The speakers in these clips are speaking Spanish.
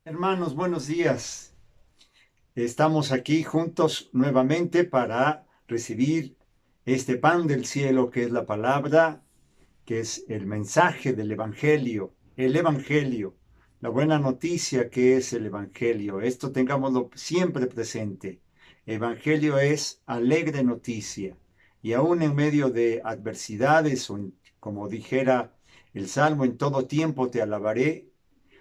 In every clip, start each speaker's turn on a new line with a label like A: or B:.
A: Hermanos, buenos días. Estamos aquí juntos nuevamente para recibir este pan del cielo que es la palabra, que es el mensaje del Evangelio, la buena noticia que es el Evangelio. Esto tengámoslo siempre presente. Evangelio es alegre noticia y aún en medio de adversidades, como dijera el Salmo, en todo tiempo te alabaré,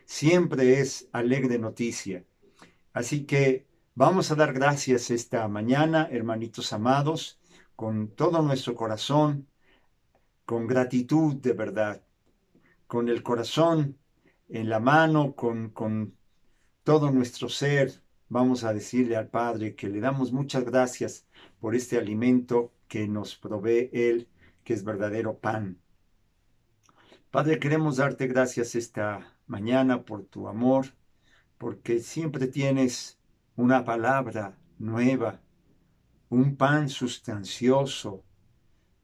A: siempre es alegre noticia. Así que vamos a dar gracias esta mañana, hermanitos amados, con todo nuestro corazón, con gratitud de verdad, con el corazón en la mano, con todo nuestro ser. Vamos a decirle al Padre que le damos muchas gracias por este alimento que nos provee Él, que es verdadero pan. Padre, queremos darte gracias esta mañana por tu amor, porque siempre tienes una palabra nueva, un pan sustancioso,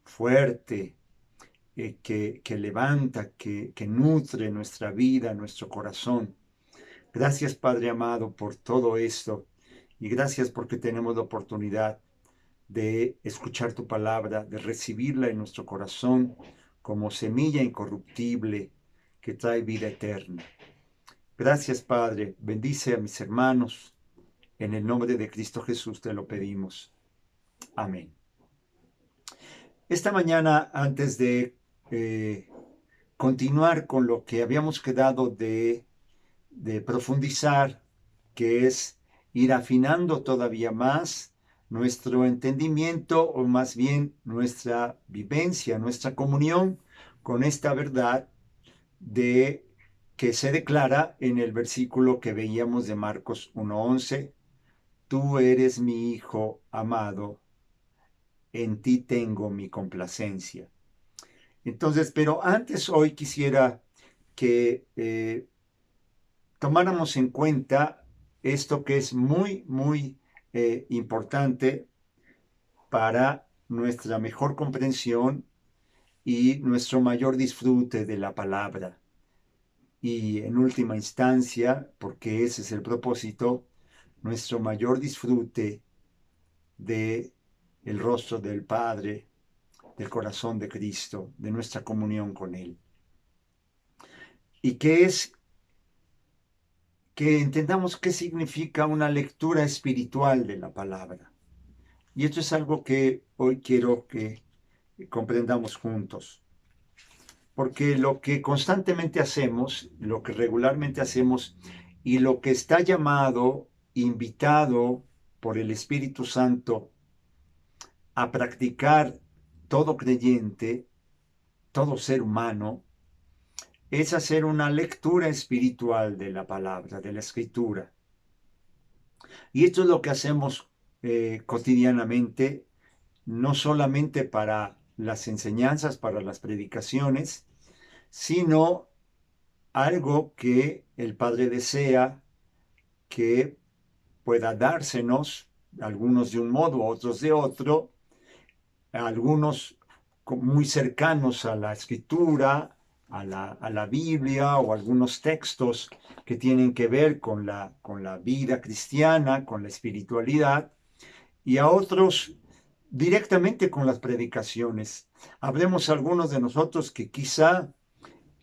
A: fuerte, que levanta, que nutre nuestra vida, nuestro corazón. Gracias, Padre amado, por todo esto y gracias porque tenemos la oportunidad de escuchar tu palabra, de recibirla en nuestro corazón como semilla incorruptible que trae vida eterna. Gracias, Padre. Bendice a mis hermanos. En el nombre de Cristo Jesús te lo pedimos. Amén. Esta mañana, antes de continuar con lo que habíamos quedado de profundizar, que es ir afinando todavía más nuestro entendimiento o más bien nuestra vivencia, nuestra comunión con esta verdad de que se declara en el versículo que veíamos de Marcos 1:11, tú eres mi hijo amado, en ti tengo mi complacencia. Entonces, pero antes hoy quisiera que tomáramos en cuenta esto que es muy importante para nuestra mejor comprensión y nuestro mayor disfrute de la palabra. Y en última instancia, porque ese es el propósito, nuestro mayor disfrute de el rostro del Padre, del corazón de Cristo, de nuestra comunión con Él. Y que es que entendamos qué significa una lectura espiritual de la palabra. Y esto es algo que hoy quiero que comprendamos juntos. Porque lo que constantemente hacemos, lo que regularmente hacemos y lo que está llamado, invitado por el Espíritu Santo a practicar todo creyente, todo ser humano, es hacer una lectura espiritual de la palabra, de la escritura. Y esto es lo que hacemos cotidianamente, no solamente para las enseñanzas, para las predicaciones, sino algo que el Padre desea que pueda dársenos, algunos de un modo, otros de otro, algunos muy cercanos a la escritura, a la Biblia o algunos textos que tienen que ver con la vida cristiana, con la espiritualidad, y a otros directamente con las predicaciones. Habremos algunos de nosotros que quizá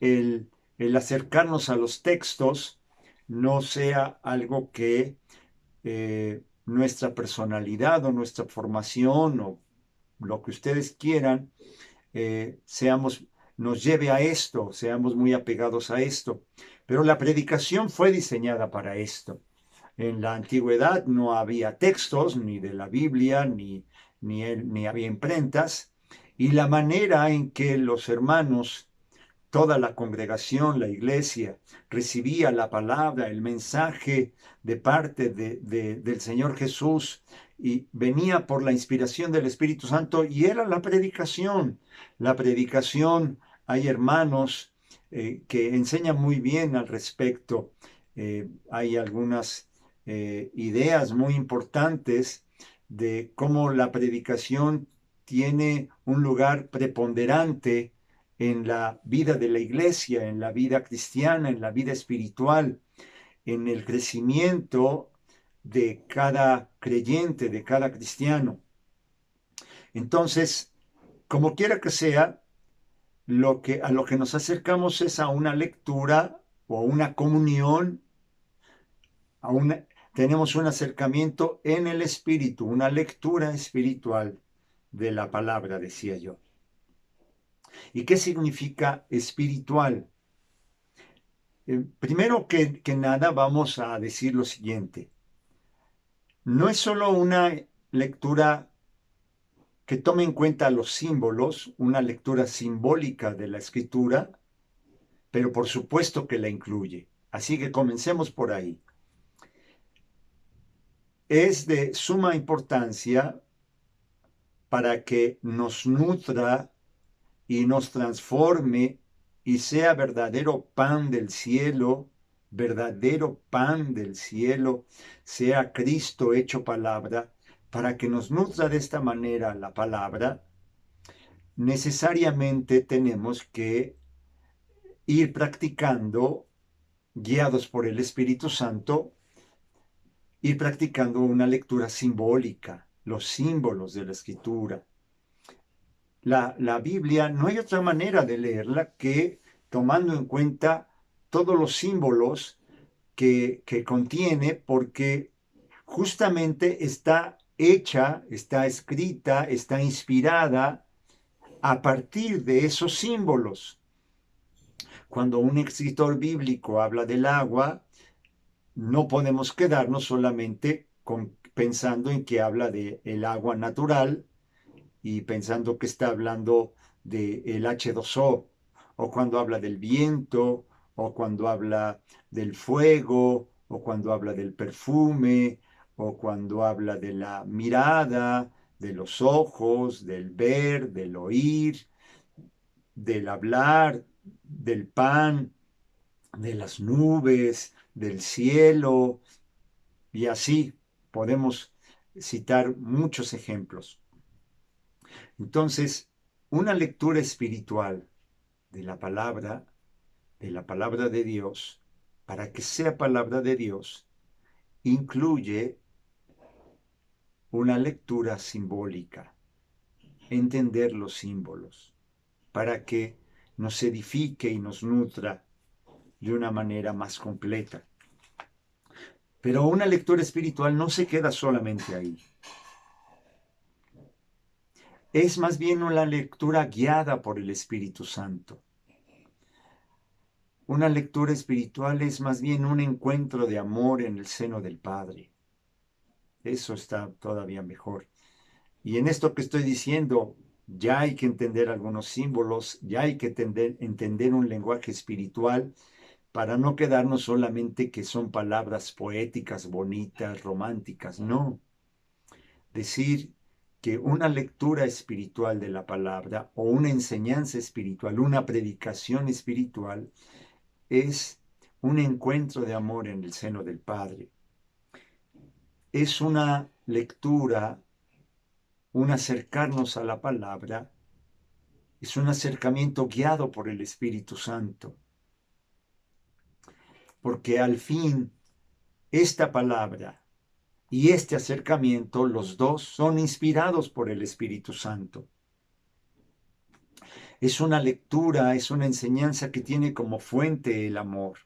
A: el acercarnos a los textos no sea algo que nuestra personalidad o nuestra formación o lo que ustedes quieran, seamos, nos lleve a esto, seamos muy apegados a esto. Pero la predicación fue diseñada para esto. En la antigüedad no había textos ni de la Biblia, ni había imprentas, y la manera en que los hermanos, toda la congregación, la iglesia, recibía la palabra, el mensaje de parte del Señor Jesús y venía por la inspiración del Espíritu Santo y era la predicación. La predicación, hay hermanos que enseñan muy bien al respecto. Hay algunas ideas muy importantes de cómo la predicación tiene un lugar preponderante en la vida de la iglesia, en la vida cristiana, en la vida espiritual. en el crecimiento de cada creyente, de cada cristiano. Entonces, como quiera que sea, a lo que nos acercamos es a una lectura o a una comunión, tenemos un acercamiento en el espíritu, una lectura espiritual de la palabra, decía yo. ¿Y qué significa espiritual? Primero que nada vamos a decir lo siguiente. No es solo una lectura que tome en cuenta los símbolos, una lectura simbólica de la escritura, pero por supuesto que la incluye. Así que comencemos por ahí. Es de suma importancia para que nos nutra y nos transforme y sea verdadero pan del cielo, sea Cristo hecho palabra, para que nos nutra de esta manera la palabra, necesariamente tenemos que ir practicando, guiados por el Espíritu Santo, ir practicando una lectura simbólica, los símbolos de la escritura. La Biblia no hay otra manera de leerla que tomando en cuenta todos los símbolos que contiene, porque justamente está hecha, está escrita, está inspirada a partir de esos símbolos. Cuando un escritor bíblico habla del agua, no podemos quedarnos solamente pensando en que habla del agua natural y pensando que está hablando del H2O, o cuando habla del viento, o cuando habla del fuego, o cuando habla del perfume, o cuando habla de la mirada, de los ojos, del ver, del oír, del hablar, del pan, de las nubes, del cielo, y así podemos citar muchos ejemplos. Entonces, una lectura espiritual de la palabra de Dios, para que sea palabra de Dios, incluye una lectura simbólica, entender los símbolos, para que nos edifique y nos nutra de una manera más completa. Pero una lectura espiritual no se queda solamente ahí. Es más bien una lectura guiada por el Espíritu Santo. Una lectura espiritual es más bien un encuentro de amor en el seno del Padre. Eso está todavía mejor. Y en esto que estoy diciendo, ya hay que entender algunos símbolos, ya hay que entender un lenguaje espiritual para no quedarnos solamente que son palabras poéticas, bonitas, románticas. No. Decir que una lectura espiritual de la palabra o una enseñanza espiritual, una predicación espiritual, es un encuentro de amor en el seno del Padre. Es una lectura, un acercarnos a la palabra, es un acercamiento guiado por el Espíritu Santo. Porque al fin, esta palabra y este acercamiento, los dos, son inspirados por el Espíritu Santo. Es una lectura, es una enseñanza que tiene como fuente el amor.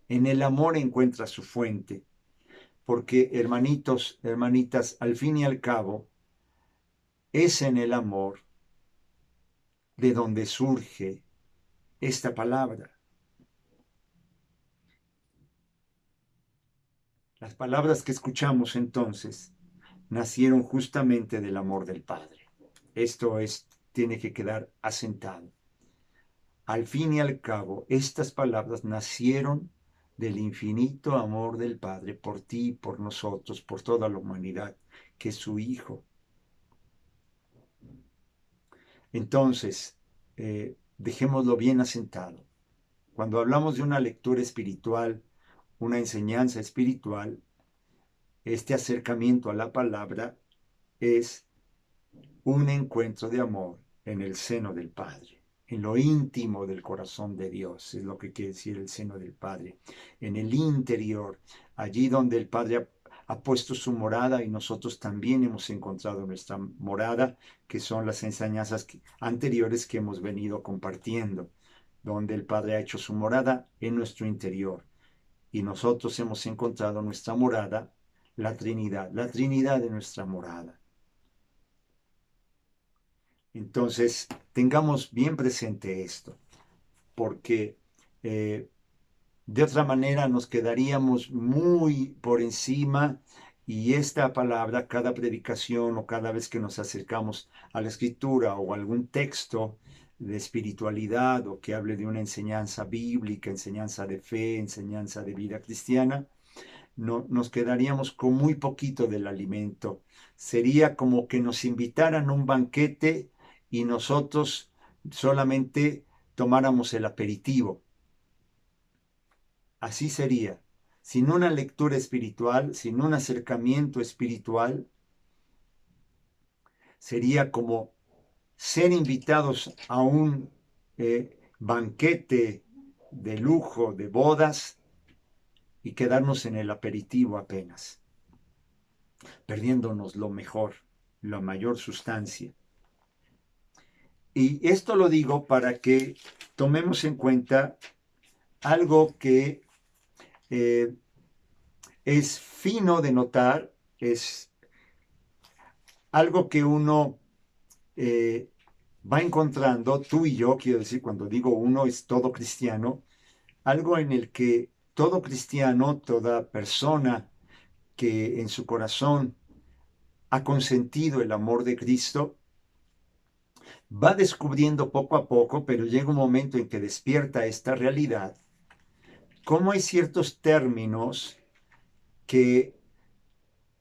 A: En el amor encuentra su fuente, porque hermanitos, hermanitas, al fin y al cabo, es en el amor de donde surge esta palabra. Las palabras que escuchamos entonces nacieron justamente del amor del Padre. Esto tiene que quedar asentado. Al fin y al cabo, estas palabras nacieron del infinito amor del Padre por ti, por nosotros, por toda la humanidad, que es su Hijo. Entonces, dejémoslo bien asentado. Cuando hablamos de una lectura espiritual, una enseñanza espiritual, este acercamiento a la palabra es un encuentro de amor en el seno del Padre. en lo íntimo del corazón de Dios, es lo que quiere decir el seno del Padre, en el interior, allí donde el Padre ha puesto su morada y nosotros también hemos encontrado nuestra morada, que son las enseñanzas anteriores que hemos venido compartiendo, donde el Padre ha hecho su morada en nuestro interior y nosotros hemos encontrado nuestra morada, la Trinidad de nuestra morada. Entonces, tengamos bien presente esto, porque de otra manera nos quedaríamos muy por encima y esta palabra, cada predicación o cada vez que nos acercamos a la escritura o a algún texto de espiritualidad o que hable de una enseñanza bíblica, enseñanza de fe, enseñanza de vida cristiana, no, nos quedaríamos con muy poquito del alimento. Sería como que nos invitaran a un banquete y nosotros solamente tomáramos el aperitivo. Así sería, sin una lectura espiritual, sin un acercamiento espiritual, sería como ser invitados a un banquete de lujo, de bodas, y quedarnos en el aperitivo apenas, perdiéndonos lo mejor, la mayor sustancia. Y esto lo digo para que tomemos en cuenta algo que es fino de notar, es algo que uno va encontrando, tú y yo, quiero decir, cuando digo uno es todo cristiano, algo en el que todo cristiano, toda persona que en su corazón ha consentido el amor de Cristo, va descubriendo poco a poco, pero llega un momento en que despierta esta realidad, cómo hay ciertos términos que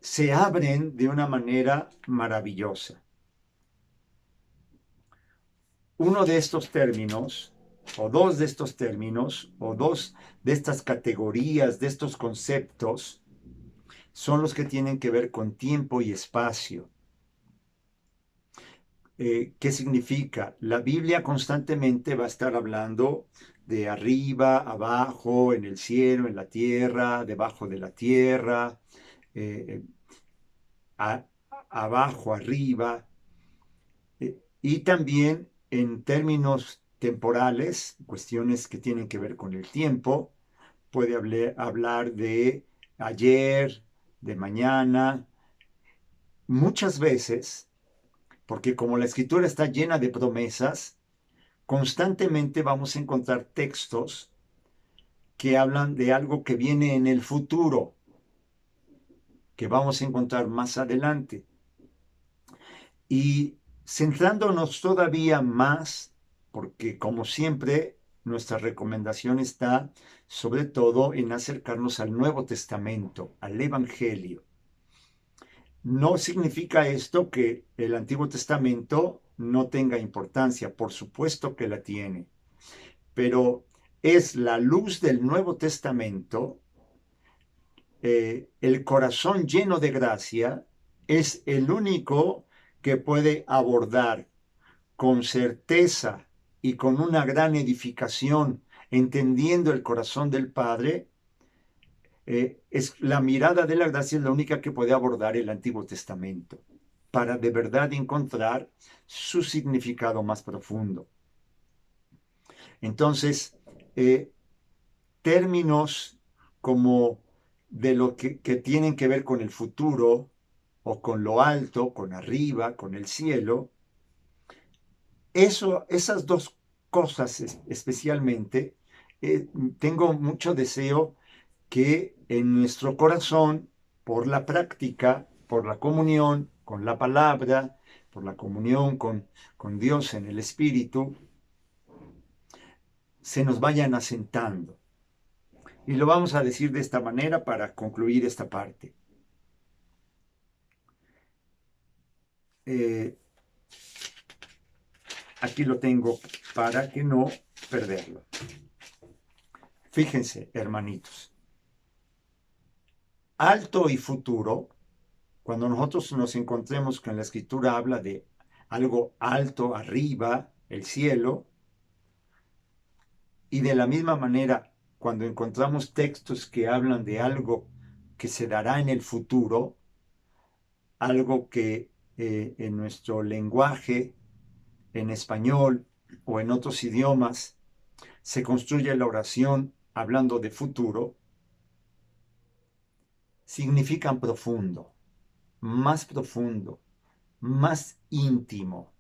A: se abren de una manera maravillosa. Uno de estos términos, o dos de estos términos, o dos de estas categorías, de estos conceptos, son los que tienen que ver con tiempo y espacio. ¿Qué significa? La Biblia constantemente va a estar hablando de arriba, abajo, en el cielo, en la tierra, debajo de la tierra, abajo, arriba, y también en términos temporales, cuestiones que tienen que ver con el tiempo, puede hablar de ayer, de mañana, muchas veces, porque como la escritura está llena de promesas, constantemente vamos a encontrar textos que hablan de algo que viene en el futuro, que vamos a encontrar más adelante. Y centrándonos todavía más, porque como siempre, nuestra recomendación está sobre todo en acercarnos al Nuevo Testamento, al Evangelio. No significa esto que el Antiguo Testamento no tenga importancia, por supuesto que la tiene, pero es la luz del Nuevo Testamento, el corazón lleno de gracia, es el único que puede abordar con certeza y con una gran edificación, entendiendo el corazón del Padre. Es la mirada de la gracia es la única que puede abordar el Antiguo Testamento para de verdad encontrar su significado más profundo. Entonces, términos como de lo que tienen que ver con el futuro o con lo alto, con arriba, con el cielo, esas dos cosas especialmente, tengo mucho deseo que en nuestro corazón, por la práctica, por la comunión con la palabra, por la comunión con Dios en el Espíritu, se nos vayan asentando. Y lo vamos a decir de esta manera para concluir esta parte. Aquí lo tengo para que no perderlo. Fíjense, hermanitos. Alto y futuro, cuando nosotros nos encontremos con la escritura habla de algo alto, arriba, el cielo, Y de la misma manera, cuando encontramos textos que hablan de algo que se dará en el futuro, algo que en nuestro lenguaje, en español o en otros idiomas, se construye la oración hablando de futuro, significan profundo, más íntimo,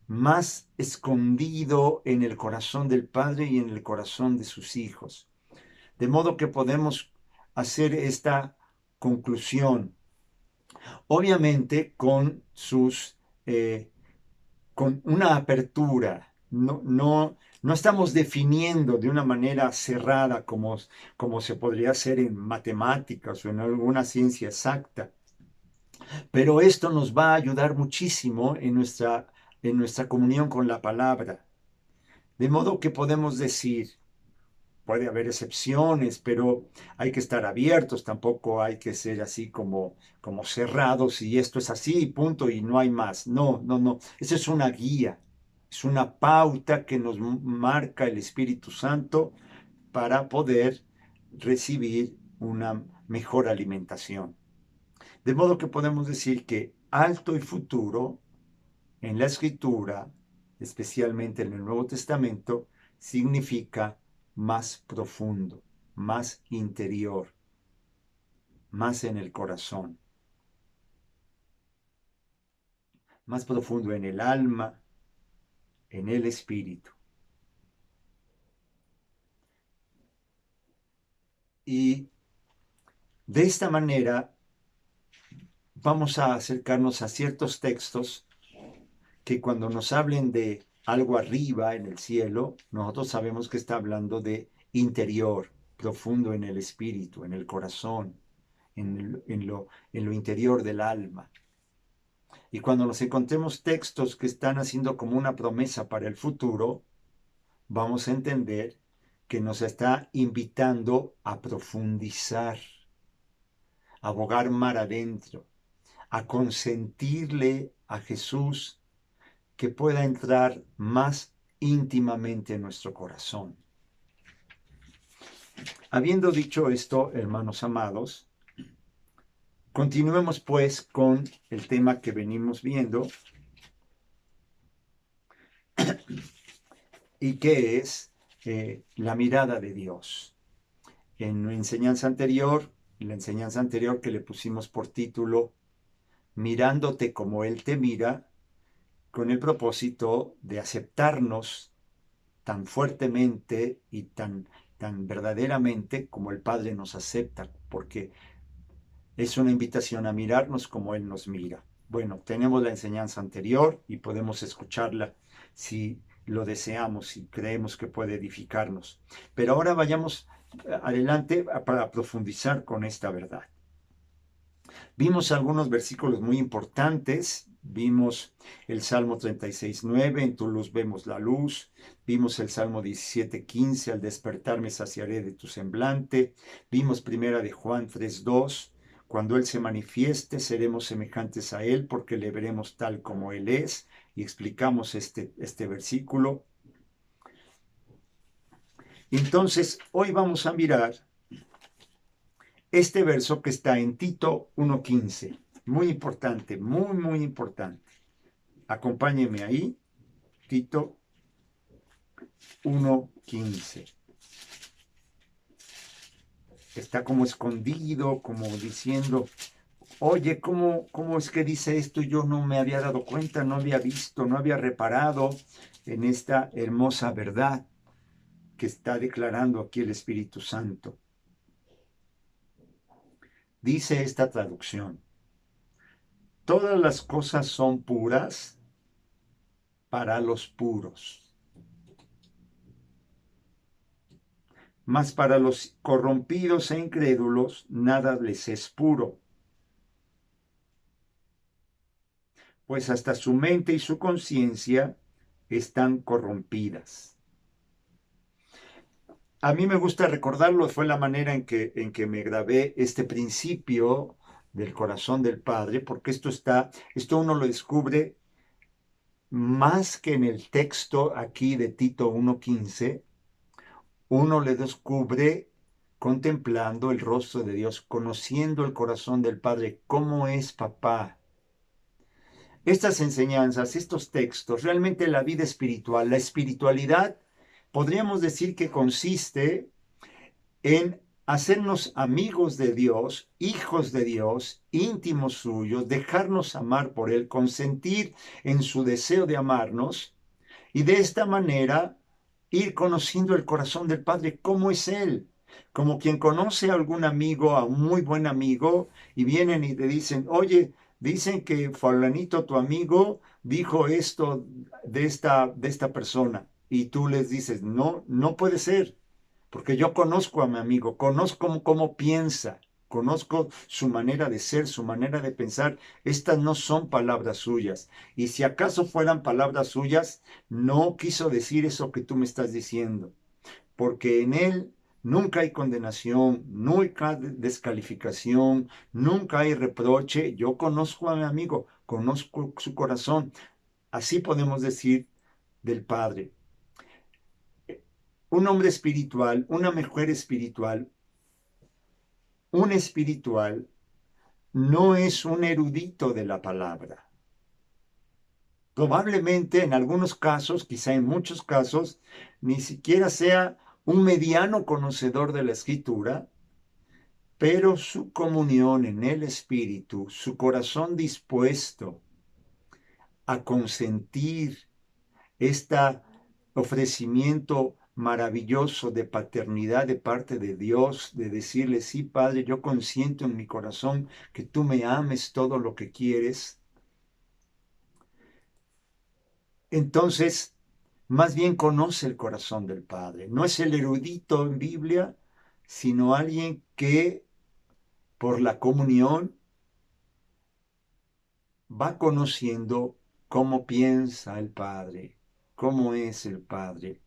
A: más escondido en el corazón del Padre y en el corazón de sus hijos. De modo que podemos hacer esta conclusión, obviamente con una apertura. No estamos definiendo de una manera cerrada como se podría hacer en matemáticas o en alguna ciencia exacta. Pero esto nos va a ayudar muchísimo en nuestra comunión con la palabra. De modo que podemos decir, puede haber excepciones, pero hay que estar abiertos, tampoco hay que ser así como cerrados y esto es así, punto, y no hay más. No. Esa es una guía, es una pauta que nos marca el Espíritu Santo para poder recibir una mejor alimentación. De modo que podemos decir que alto y futuro en la Escritura, especialmente en el Nuevo Testamento, significa más profundo, más interior, más en el corazón, más profundo en el alma, en el espíritu. Y de esta manera vamos a acercarnos a ciertos textos que cuando nos hablen de algo arriba en el cielo, nosotros sabemos que está hablando de interior, profundo en el espíritu, en el corazón, en lo interior del alma. Y cuando nos encontremos textos que están haciendo como una promesa para el futuro, vamos a entender que nos está invitando a profundizar, a bogar mar adentro, a consentirle a Jesús que pueda entrar más íntimamente en nuestro corazón. Habiendo dicho esto, hermanos amados, continuemos pues con el tema que venimos viendo y que es la mirada de Dios. En la enseñanza anterior que le pusimos por título Mirándote como Él te mira, con el propósito de aceptarnos tan fuertemente y tan verdaderamente como el Padre nos acepta, porque es una invitación a mirarnos como Él nos mira. Bueno, tenemos la enseñanza anterior y podemos escucharla si lo deseamos y creemos que puede edificarnos. Pero ahora vayamos adelante para profundizar con esta verdad. Vimos algunos versículos muy importantes. Vimos el Salmo 36:9, en tu luz vemos la luz. Vimos el Salmo 17:15, al despertar me saciaré de tu semblante. Vimos primera de Juan 3:2, cuando Él se manifieste seremos semejantes a Él porque le veremos tal como Él es. Y explicamos este versículo. Entonces, hoy vamos a mirar este verso que está en Tito 1:15. Muy importante, muy importante. Acompáñenme ahí, Tito 1:15. Está como escondido, como diciendo, oye, ¿cómo es que dice esto? Yo no me había dado cuenta, no había visto, no había reparado en esta hermosa verdad que está declarando aquí el Espíritu Santo. Dice esta traducción, todas las cosas son puras para los puros, mas para los corrompidos e incrédulos nada les es puro, pues hasta su mente y su conciencia están corrompidas. A mí me gusta recordarlo, fue la manera en que me grabé este principio del corazón del Padre, porque esto uno lo descubre más que en el texto aquí de Tito 1:15, uno le descubre contemplando el rostro de Dios, conociendo el corazón del Padre, cómo es papá. Estas enseñanzas, estos textos, realmente la vida espiritual, la espiritualidad, podríamos decir que consiste en hacernos amigos de Dios, hijos de Dios, íntimos suyos, dejarnos amar por Él, consentir en su deseo de amarnos y de esta manera ir conociendo el corazón del Padre, cómo es Él. Como quien conoce a algún amigo, a un muy buen amigo, y vienen y te dicen, oye, dicen que fulanito, tu amigo, dijo esto de esta persona. Y tú les dices, no, no puede ser, porque yo conozco a mi amigo, conozco cómo piensa, conozco su manera de ser, su manera de pensar. Estas no son palabras suyas. Y si acaso fueran palabras suyas, no quiso decir eso que tú me estás diciendo, porque en él nunca hay condenación, nunca hay descalificación, nunca hay reproche. Yo conozco a mi amigo, conozco su corazón. Así podemos decir del Padre. Un hombre espiritual, una mujer espiritual, un espiritual no es un erudito de la palabra. Probablemente en algunos casos, quizá en muchos casos, ni siquiera sea un mediano conocedor de la escritura, pero su comunión en el espíritu, su corazón dispuesto a consentir este ofrecimiento maravilloso de paternidad de parte de Dios, de decirle, sí, Padre, yo consiento en mi corazón que tú me ames todo lo que quieres. Entonces, más bien conoce el corazón del Padre. No es el erudito en Biblia, sino alguien que por la comunión va conociendo cómo piensa el Padre, cómo es el Padre,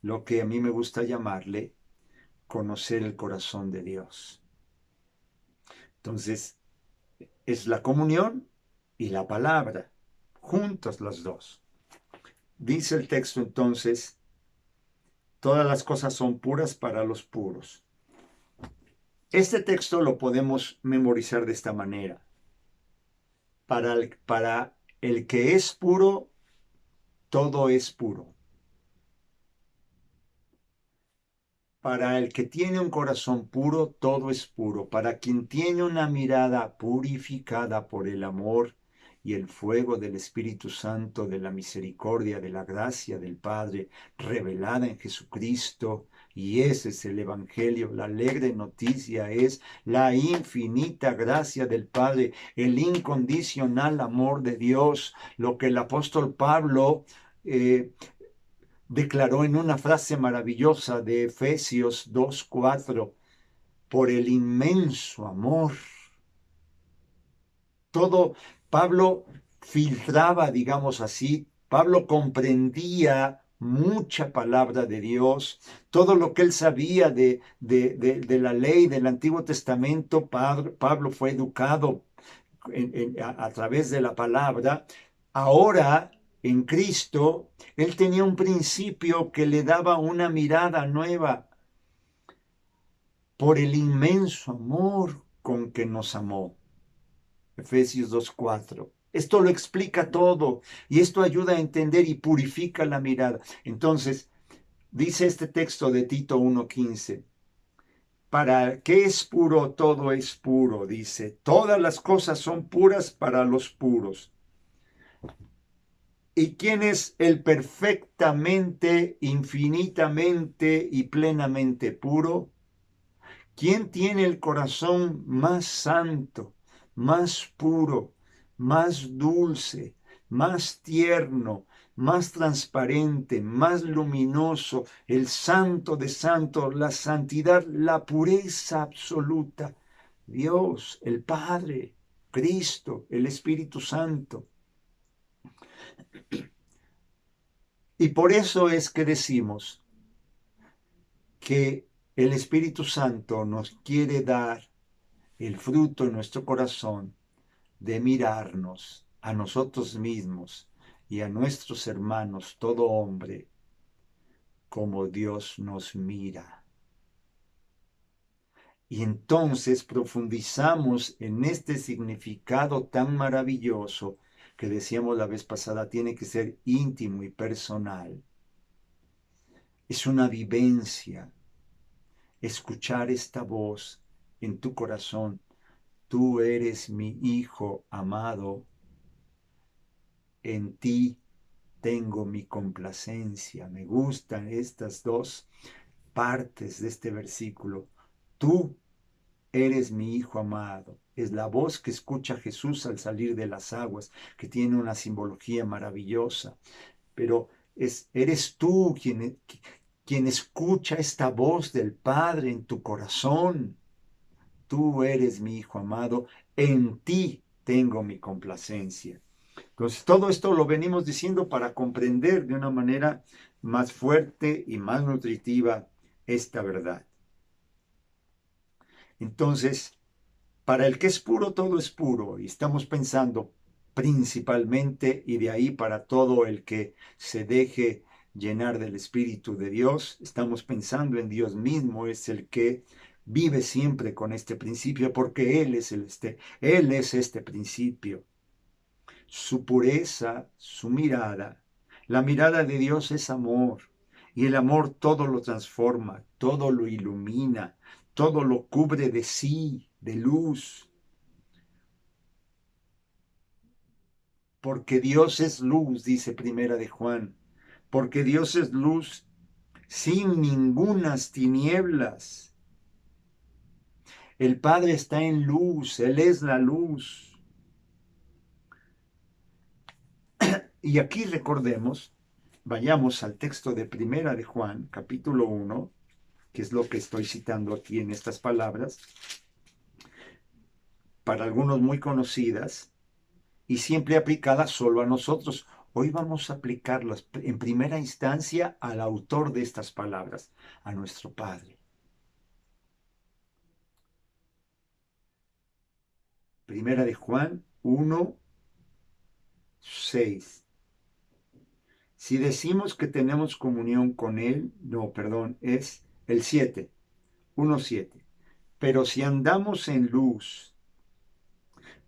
A: lo que a mí me gusta llamarle conocer el corazón de Dios. Entonces, es la comunión y la palabra, juntas las dos. Dice el texto entonces, todas las cosas son puras para los puros. Este texto lo podemos memorizar de esta manera. Para el que es puro, todo es puro. Para el que tiene un corazón puro, todo es puro. Para quien tiene una mirada purificada por el amor y el fuego del Espíritu Santo, de la misericordia, de la gracia del Padre, revelada en Jesucristo. Y ese es el Evangelio. La alegre noticia es la infinita gracia del Padre, el incondicional amor de Dios, lo que el apóstol Pablo declaró en una frase maravillosa de Efesios 2:4, por el inmenso amor. Todo Pablo filtraba, digamos así, Pablo comprendía mucha palabra de Dios, todo lo que él sabía de la ley del Antiguo Testamento, Pablo fue educado a través de la palabra. Ahora, en Cristo, él tenía un principio que le daba una mirada nueva por el inmenso amor con que nos amó. Efesios 2:4. Esto lo explica todo y esto ayuda a entender y purifica la mirada. Entonces, dice este texto de Tito 1:15. Para qué es puro, todo es puro, dice. Todas las cosas son puras para los puros. ¿Y quién es el perfectamente, infinitamente y plenamente puro? ¿Quién tiene el corazón más santo, más puro, más dulce, más tierno, más transparente, más luminoso, el santo de santos, la santidad, la pureza absoluta? Dios, el Padre, Cristo, el Espíritu Santo. Y por eso es que decimos que el Espíritu Santo nos quiere dar el fruto en nuestro corazón de mirarnos a nosotros mismos y a nuestros hermanos, todo hombre, como Dios nos mira. Y entonces profundizamos en este significado tan maravilloso que decíamos la vez pasada, tiene que ser íntimo y personal. Es una vivencia, escuchar esta voz en tu corazón. Tú eres mi hijo amado, en ti tengo mi complacencia. Me gustan estas dos partes de este versículo. Tú eres mi hijo amado. Es la voz que escucha Jesús al salir de las aguas, que tiene una simbología maravillosa. Pero eres tú quien escucha esta voz del Padre en tu corazón. Tú eres mi hijo amado, en ti tengo mi complacencia. Entonces, todo esto lo venimos diciendo para comprender de una manera más fuerte y más nutritiva esta verdad. Entonces, para el que es puro, todo es puro. Y estamos pensando principalmente, y de ahí para todo el que se deje llenar del Espíritu de Dios, estamos pensando en Dios mismo, es el que vive siempre con este principio, porque Él es Él es este principio. Su pureza, su mirada, la mirada de Dios es amor, y el amor todo lo transforma, todo lo ilumina, todo lo cubre de sí, de luz. Porque Dios es luz, dice Primera de Juan, porque Dios es luz sin ningunas tinieblas. El Padre está en luz, Él es la luz. Y aquí recordemos, vayamos al texto de Primera de Juan, capítulo 1, que es lo que estoy citando aquí en estas palabras, para algunos muy conocidas y siempre aplicadas solo a nosotros. Hoy vamos a aplicarlas en primera instancia al autor de estas palabras, a nuestro Padre. Primera de Juan 1, 6. Si decimos que tenemos comunión con Él, es el 7, 1, 7. Pero si andamos en luz,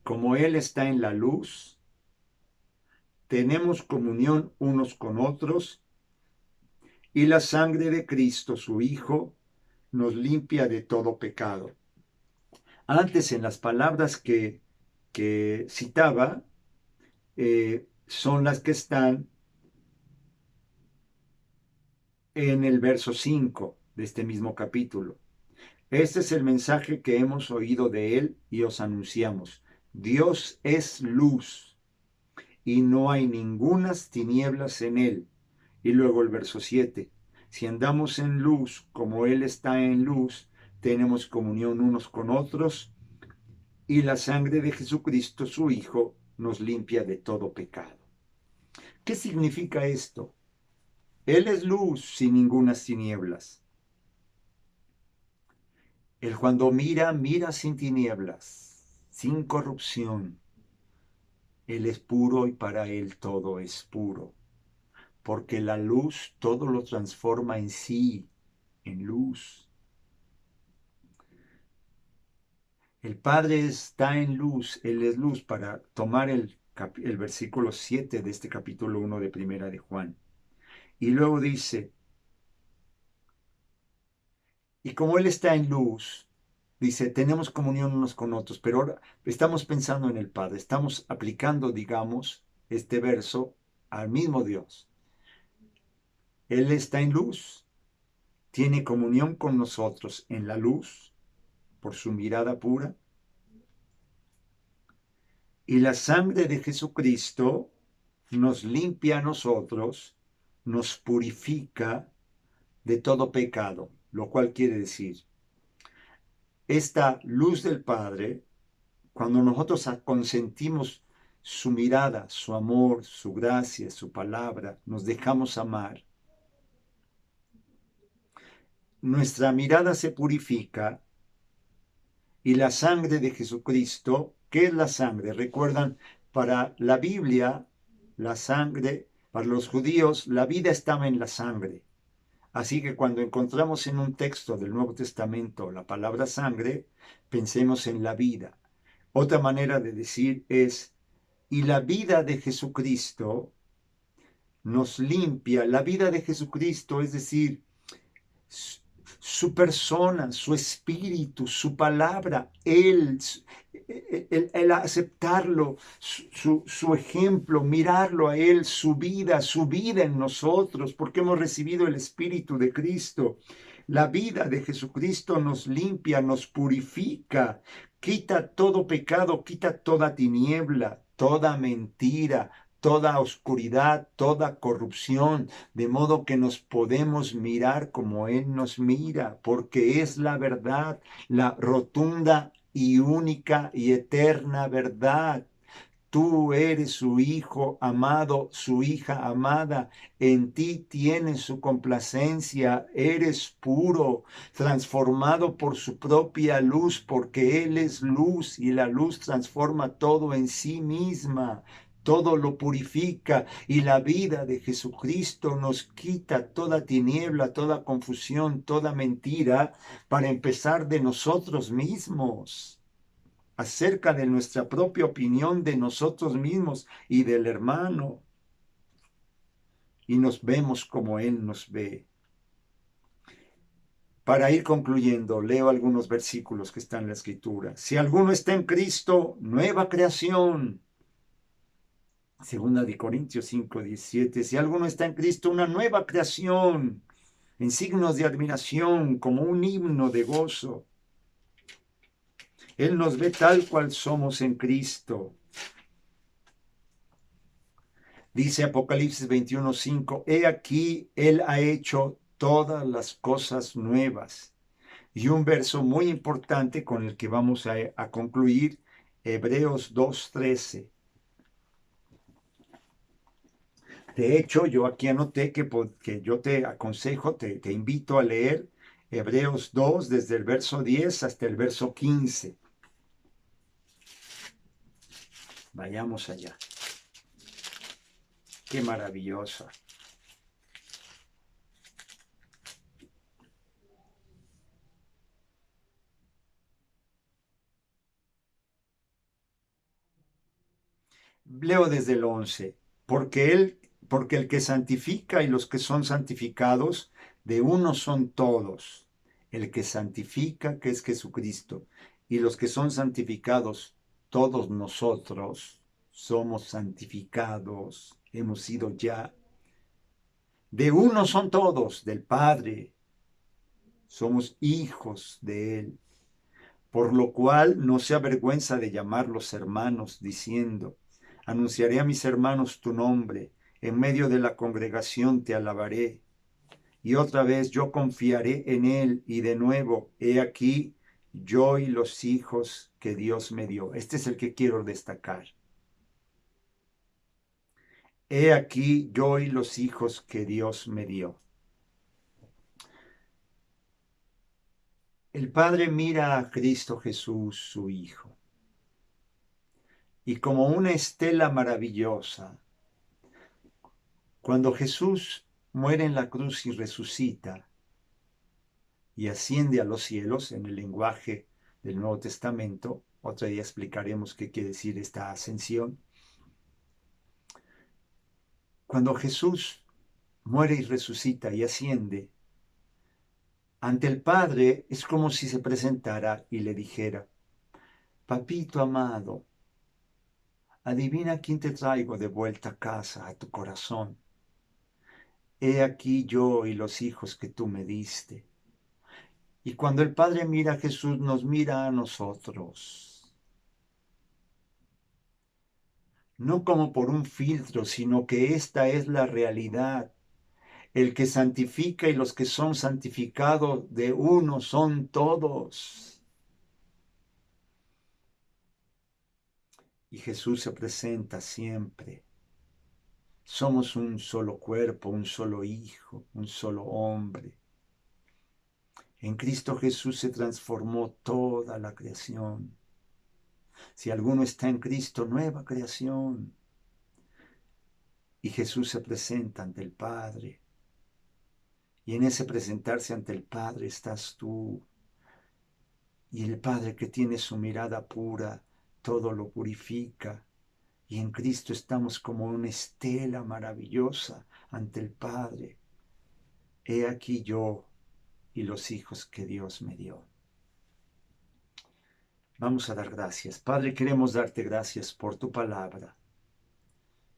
A: como Él está en la luz, tenemos comunión unos con otros, y la sangre de Cristo, su Hijo, nos limpia de todo pecado. Antes, en las palabras que citaba, son las que están en el verso 5 de este mismo capítulo. Este es el mensaje que hemos oído de Él y os anunciamos. Dios es luz y no hay ningunas tinieblas en Él. Y luego el verso 7. Si andamos en luz como Él está en luz, tenemos comunión unos con otros y la sangre de Jesucristo, su Hijo, nos limpia de todo pecado. ¿Qué significa esto? Él es luz sin ningunas tinieblas. Él cuando mira, mira sin tinieblas, sin corrupción. Él es puro y para Él todo es puro. Porque la luz todo lo transforma en sí, en luz. El Padre está en luz, Él es luz, para tomar el versículo 7 de este capítulo 1 de Primera de Juan. Y luego dice, y como Él está en luz, dice, tenemos comunión unos con otros, pero ahora estamos pensando en el Padre, estamos aplicando, digamos, este verso al mismo Dios. Él está en luz, tiene comunión con nosotros en la luz, por su mirada pura, y la sangre de Jesucristo nos limpia a nosotros, nos purifica de todo pecado, lo cual quiere decir, esta luz del Padre, cuando nosotros consentimos su mirada, su amor, su gracia, su palabra, nos dejamos amar, nuestra mirada se purifica y la sangre de Jesucristo, ¿qué es la sangre? Recuerdan, para la Biblia, la sangre, para los judíos, la vida estaba en la sangre. Así que cuando encontramos en un texto del Nuevo Testamento la palabra sangre, pensemos en la vida. Otra manera de decir es, y la vida de Jesucristo nos limpia, la vida de Jesucristo, es decir, su persona, su espíritu, su palabra, el aceptarlo, su ejemplo, mirarlo a Él, su vida en nosotros, porque hemos recibido el Espíritu de Cristo. La vida de Jesucristo nos limpia, nos purifica, quita todo pecado, quita toda tiniebla, toda mentira, toda oscuridad, toda corrupción, de modo que nos podemos mirar como Él nos mira, porque es la verdad, la rotunda y única y eterna verdad. Tú eres su hijo amado, su hija amada, en ti tienes su complacencia, eres puro, transformado por su propia luz, porque Él es luz y la luz transforma todo en sí misma. Todo lo purifica y la vida de Jesucristo nos quita toda tiniebla, toda confusión, toda mentira, para empezar de nosotros mismos, acerca de nuestra propia opinión de nosotros mismos y del hermano, y nos vemos como Él nos ve. Para ir concluyendo, leo algunos versículos que están en la Escritura. Si alguno está en Cristo, nueva creación. Segunda de Corintios 5:17. Si alguno está en Cristo, una nueva creación, en signos de admiración, como un himno de gozo. Él nos ve tal cual somos en Cristo. Dice Apocalipsis 21:5, he aquí, Él ha hecho todas las cosas nuevas. Y un verso muy importante con el que vamos a concluir, Hebreos 2:13. De hecho, yo aquí anoté que yo te aconsejo, te invito a leer Hebreos 2 desde el verso 10 hasta el verso 15. Vayamos allá. Qué maravillosa. Leo desde el 11. Porque el que santifica y los que son santificados, de uno son todos. El que santifica, que es Jesucristo, y los que son santificados, todos nosotros somos santificados, hemos sido ya. De uno son todos, del Padre, somos hijos de Él, por lo cual no se avergüenza de llamarlos hermanos, diciendo, anunciaré a mis hermanos tu nombre, en medio de la congregación te alabaré. Y otra vez yo confiaré en Él, y de nuevo, he aquí, yo y los hijos que Dios me dio. Este es el que quiero destacar. He aquí, yo y los hijos que Dios me dio. El Padre mira a Cristo Jesús, su Hijo, y como una estela maravillosa, cuando Jesús muere en la cruz y resucita y asciende a los cielos en el lenguaje del Nuevo Testamento, otro día explicaremos qué quiere decir esta ascensión. Cuando Jesús muere y resucita y asciende, ante el Padre es como si se presentara y le dijera, papito amado, adivina quién te traigo de vuelta a casa, a tu corazón. He aquí yo y los hijos que tú me diste. Y cuando el Padre mira a Jesús, nos mira a nosotros. No como por un filtro, sino que esta es la realidad. El que santifica y los que son santificados de uno son todos. Y Jesús se presenta siempre. Somos un solo cuerpo, un solo hijo, un solo hombre. En Cristo Jesús se transformó toda la creación. Si alguno está en Cristo, nueva creación. Y Jesús se presenta ante el Padre. Y en ese presentarse ante el Padre estás tú. Y el Padre que tiene su mirada pura, todo lo purifica. Y en Cristo estamos como una estela maravillosa ante el Padre. He aquí yo y los hijos que Dios me dio. Vamos a dar gracias. Padre, queremos darte gracias por tu palabra.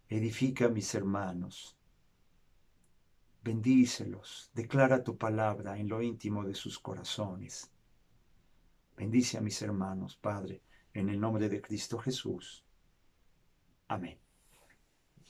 A: Edifica a mis hermanos. Bendícelos. Declara tu palabra en lo íntimo de sus corazones. Bendice a mis hermanos, Padre, en el nombre de Cristo Jesús. Amén.